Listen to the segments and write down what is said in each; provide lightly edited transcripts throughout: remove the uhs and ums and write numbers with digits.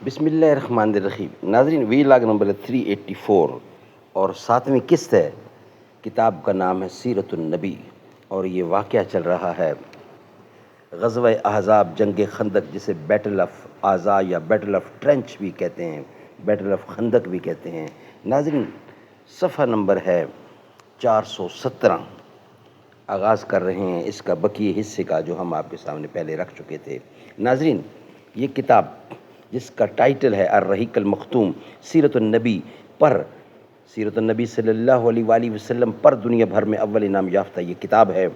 بسم اللہ الرحمن الرحیم۔ ناظرین، وی لاگ نمبر 384 اور 7ویں قسط ہے۔ کتاب کا نام ہے سیرت النبی اور یہ واقعہ چل رہا ہے غزوہ احزاب، جنگ خندق، جسے بیٹل آف آزا یا بیٹل آف ٹرنچ بھی کہتے ہیں، بیٹل آف خندق بھی کہتے ہیں۔ ناظرین، صفحہ نمبر ہے 417۔ آغاز کر رہے ہیں اس کا بقیہ حصے کا جو ہم آپ کے سامنے پہلے رکھ چکے تھے۔ ناظرین، یہ کتاب جس کا ٹائٹل ہے الرحیق المختوم، سیرت النبی پر، سیرت النبی صلی اللہ علیہ وآلہ وسلم پر دنیا بھر میں اول انعام یافتہ یہ کتاب ہے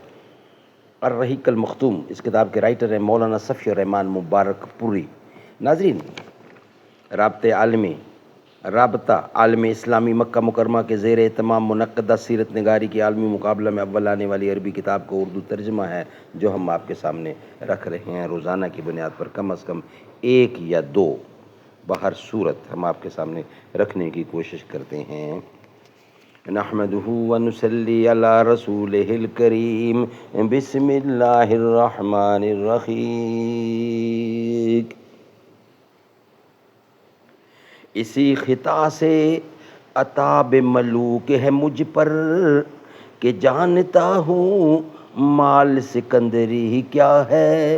الرحیق المختوم۔ اس کتاب کے رائٹر ہیں مولانا صفی الرحمان مبارک پوری۔ ناظرین، رابطہ عالم اسلامی مکہ مکرمہ کے زیر اہتمام منعقدہ سیرت نگاری کی عالمی مقابلہ میں اول آنے والی عربی کتاب کا اردو ترجمہ ہے جو ہم آپ کے سامنے رکھ رہے ہیں۔ روزانہ کی بنیاد پر کم از کم ایک یا دو بہر صورت ہم آپ کے سامنے رکھنے کی کوشش کرتے ہیں۔ نحمدہ ونصلی علی رسولہ الکریم، بسم اللہ الرحمن الرحیم۔ اسی خطا سے عتاب ملوک ہے مجھ پر کہ جانتا ہوں مال سکندری کیا ہے۔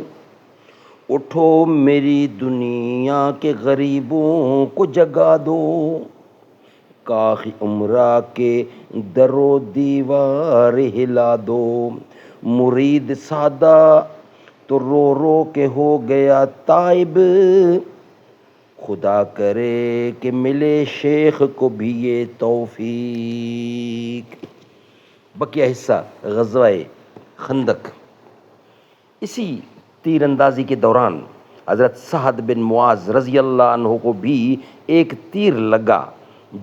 اٹھو میری دنیا کے غریبوں کو جگا دو، کاخ عمرہ کے در و دیوار ہلا دو۔ مرید سادہ تو رو رو کے ہو گیا تائب، خدا کرے کہ ملے شیخ کو بھی یہ توفیق۔ بقیہ حصہ غزوہ خندق۔ اسی تیر اندازی کے دوران حضرت سعد بن معاذ رضی اللہ عنہ کو بھی ایک تیر لگا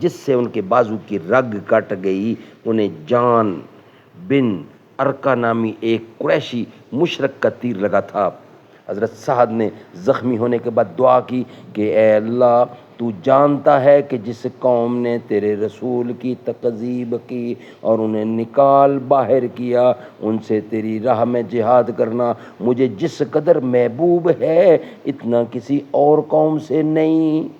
جس سے ان کے بازو کی رگ کٹ گئی۔ انہیں جان بن ارقہ نامی ایک قریشی مشرک کا تیر لگا تھا۔ حضرت سعد نے زخمی ہونے کے بعد دعا کی کہ اے اللہ، تو جانتا ہے کہ جس قوم نے تیرے رسول کی تکذیب کی اور انہیں نکال باہر کیا، ان سے تیری راہ میں جہاد کرنا مجھے جس قدر محبوب ہے اتنا کسی اور قوم سے نہیں۔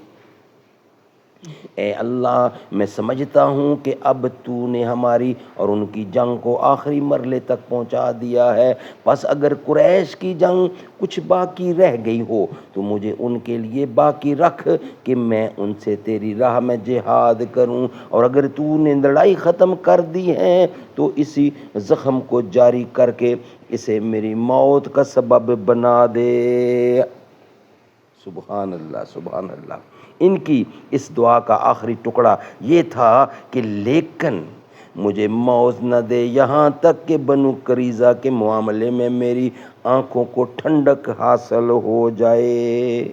اے اللہ، میں سمجھتا ہوں کہ اب تو نے ہماری اور ان کی جنگ کو آخری مرحلے تک پہنچا دیا ہے، پس اگر قریش کی جنگ کچھ باقی رہ گئی ہو تو مجھے ان کے لیے باقی رکھ کہ میں ان سے تیری راہ میں جہاد کروں، اور اگر تو نے لڑائی ختم کر دی ہے تو اسی زخم کو جاری کر کے اسے میری موت کا سبب بنا دے۔ سبحان اللہ، سبحان اللہ۔ ان کی اس دعا کا آخری ٹکڑا یہ تھا کہ لیکن مجھے موت نہ دے یہاں تک کہ بنو قریظہ کے معاملے میں میری آنکھوں کو ٹھنڈک حاصل ہو جائے۔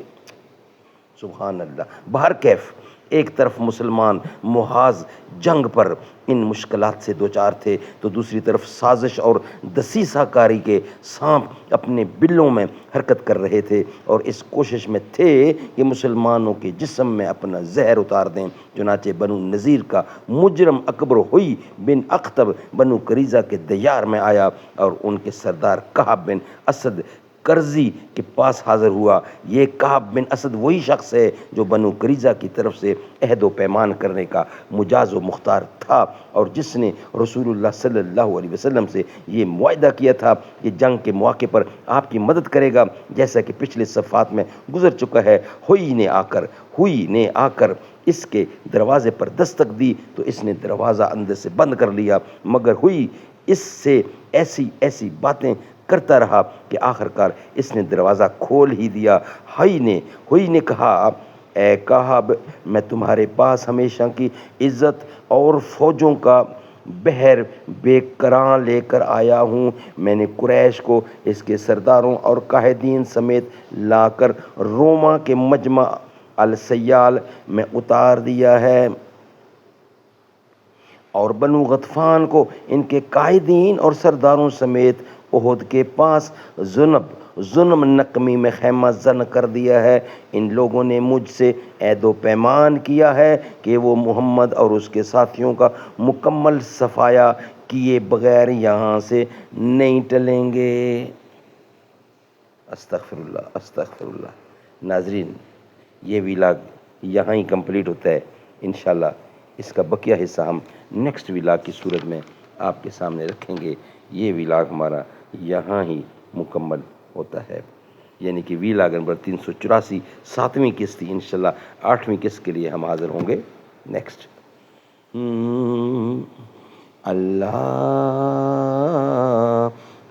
سبحان اللہ۔ بہرکیف ایک طرف مسلمان محاذ جنگ پر ان مشکلات سے دوچار تھے تو دوسری طرف سازش اور دسیسہ کاری کے سانپ اپنے بلوں میں حرکت کر رہے تھے اور اس کوشش میں تھے کہ مسلمانوں کے جسم میں اپنا زہر اتار دیں۔ چنانچہ بنو نذیر کا مجرم اکبر ہوئی بن اخطب بنو قریظہ کے دیار میں آیا اور ان کے سردار کعب بن اسد کرزی کے پاس حاضر ہوا۔ یہ کعب بن اسد وہی شخص ہے جو بنو قریظہ کی طرف سے عہد و پیمان کرنے کا مجاز و مختار تھا اور جس نے رسول اللہ صلی اللہ علیہ وسلم سے یہ معاہدہ کیا تھا کہ جنگ کے موقع پر آپ کی مدد کرے گا، جیسا کہ پچھلے صفحات میں گزر چکا ہے۔ ہوئی نے آ کر اس کے دروازے پر دستک دی تو اس نے دروازہ اندر سے بند کر لیا، مگر ہوئی اس سے ایسی باتیں کرتا رہا کہ آخرکار اس نے دروازہ کھول ہی دیا۔ ہوئی نے کہا، اے کعب، میں تمہارے پاس ہمیشہ کی عزت اور فوجوں کا بحر بے کراں لے کر آیا ہوں۔ میں نے قریش کو اس کے سرداروں اور قائدین سمیت لا کر روما کے مجمع السیال میں اتار دیا ہے اور بنو غطفان کو ان کے قائدین اور سرداروں سمیت احد کے پاس ظلم نقمی میں خیمہ زن کر دیا ہے۔ ان لوگوں نے مجھ سے عہد و پیمان کیا ہے کہ وہ محمد اور اس کے ساتھیوں کا مکمل صفایا کیے بغیر یہاں سے نہیں ٹلیں گے۔ استغفر اللہ، استغفر اللہ۔ ناظرین، یہ ولاگ یہاں ہی کمپلیٹ ہوتا ہے انشاءاللہ. اس کا بقیہ حصہ ہم نیکسٹ ولاگ کی صورت میں آپ کے سامنے رکھیں گے. یہ ولاگ ہمارا یہاں ہی مکمل ہوتا ہے، یعنی کہ ولاگ نمبر 384 7ویں قسط تھی. انشاءاللہ 8ویں قسط کے لیے ہم حاضر ہوں گے نیکسٹ. اللہ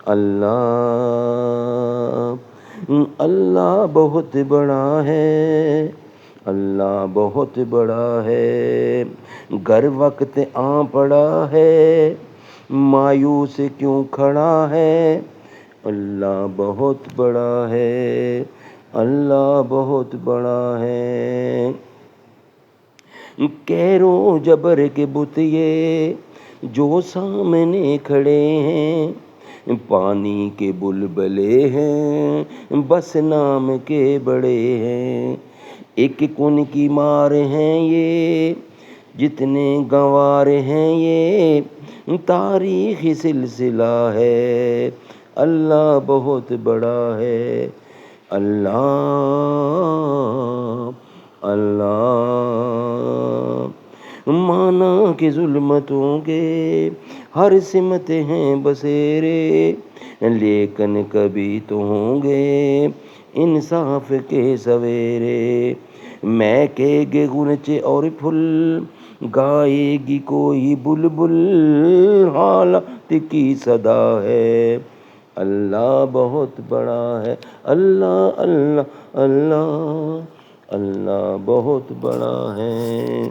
اللہ اللہ بہت بڑا ہے، اللہ بہت بڑا ہے. گر وقت آ پڑا ہے، مایوس کیوں کھڑا ہے. اللہ بہت بڑا ہے، اللہ بہت بڑا ہے. کیروں جبر کے بت یہ جو سامنے کھڑے ہیں، پانی کے بلبلے ہیں بس نام کے بڑے ہیں. ایک کن کی مار ہیں یہ جتنے گنوار ہیں، یہ تاریخی سلسلہ ہے. اللہ بہت بڑا ہے، اللہ اللہ. مانا کہ ظلمتوں کے ہر سمت ہیں بسیرے، لیکن کبھی تو ہوں گے انصاف کے سویرے. مہکے گے غنچے اور پھول، گائے گی کوئی بلبل، حالات کی صدا ہے. اللہ بہت بڑا ہے، اللہ اللہ اللہ اللہ بہت بڑا ہے.